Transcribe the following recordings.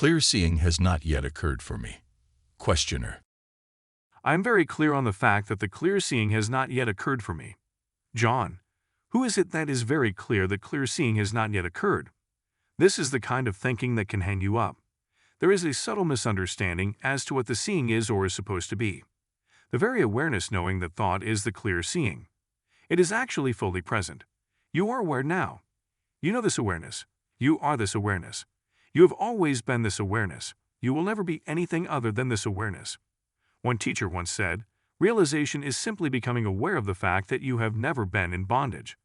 Clear seeing has not yet occurred for me. Questioner. I am very clear on the fact that the clear seeing has not yet occurred for me. John, who is it that is very clear that clear seeing has not yet occurred? This is the kind of thinking that can hang you up. There is a subtle misunderstanding as to what the seeing is or is supposed to be. The very awareness knowing that thought is the clear seeing. It is actually fully present. You are aware now. You know this awareness. You are this awareness. You have always been this awareness. You will never be anything other than this awareness. One teacher once said, realization is simply becoming aware of the fact that you have never been in bondage.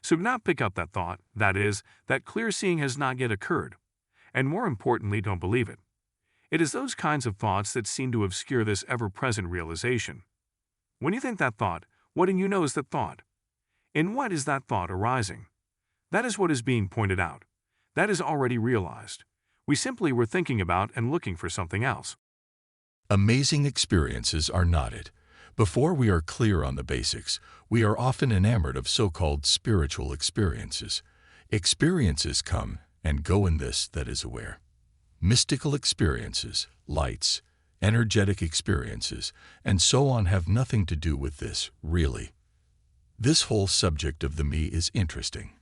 So do not pick up that thought, that is, that clear seeing has not yet occurred. And more importantly, don't believe it. It is those kinds of thoughts that seem to obscure this ever-present realization. When you think that thought, what in you knows that thought? In what is that thought arising? That is what is being pointed out. That is already realized. We simply were thinking about and looking for something else. Amazing experiences are not it. Before we are clear on the basics, we are often enamored of so-called spiritual experiences. Experiences come and go in this that is aware. Mystical experiences, lights, energetic experiences, and so on have nothing to do with this, really. This whole subject of the me is interesting.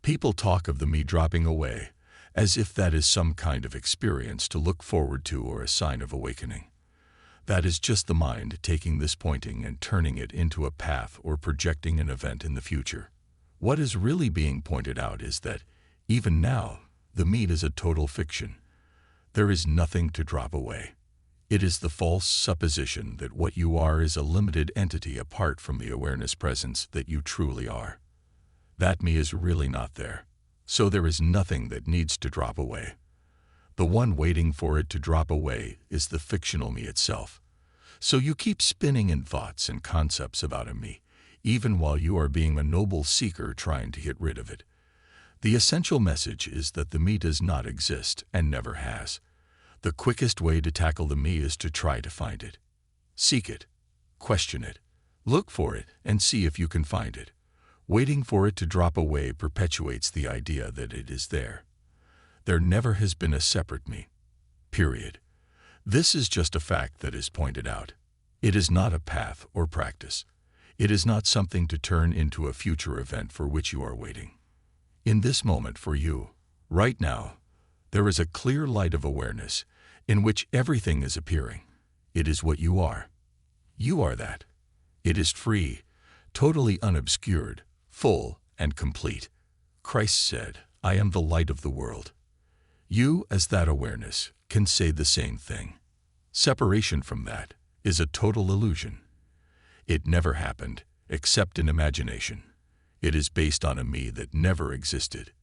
People talk of the me dropping away, as if that is some kind of experience to look forward to or a sign of awakening. That is just the mind taking this pointing and turning it into a path or projecting an event in the future. What is really being pointed out is that, even now, the me is a total fiction. There is nothing to drop away. It is the false supposition that what you are is a limited entity apart from the awareness presence that you truly are. That me is really not there. So there is nothing that needs to drop away. The one waiting for it to drop away is the fictional me itself. So you keep spinning in thoughts and concepts about a me, even while you are being a noble seeker trying to get rid of it. The essential message is that the me does not exist and never has. The quickest way to tackle the me is to try to find it. Seek it, question it, look for it, and see if you can find it. Waiting for it to drop away perpetuates the idea that it is there. There never has been a separate me. Period. This is just a fact that is pointed out. It is not a path or practice. It is not something to turn into a future event for which you are waiting. In this moment for you, right now, there is a clear light of awareness in which everything is appearing. It is what you are. You are that. It is free, totally unobscured, full, and complete. Christ said, I am the light of the world. You, as that awareness, can say the same thing. Separation from that is a total illusion. It never happened, except in imagination. It is based on a me that never existed.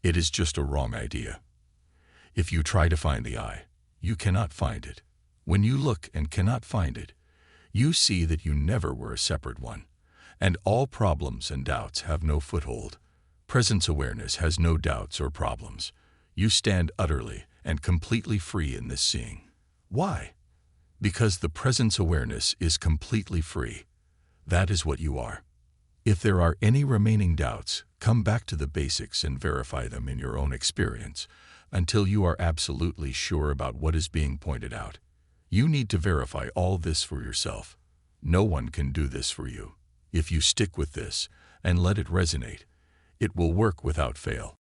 It is just a wrong idea. If you try to find the I, you cannot find it. When you look and cannot find it, you see that you never were a separate one, and all problems and doubts have no foothold. Presence awareness has no doubts or problems. You stand utterly and completely free in this seeing. Why? Because the presence awareness is completely free. That is what you are. If there are any remaining doubts, come back to the basics and verify them in your own experience until you are absolutely sure about what is being pointed out. You need to verify all this for yourself. No one can do this for you. If you stick with this and let it resonate, it will work without fail.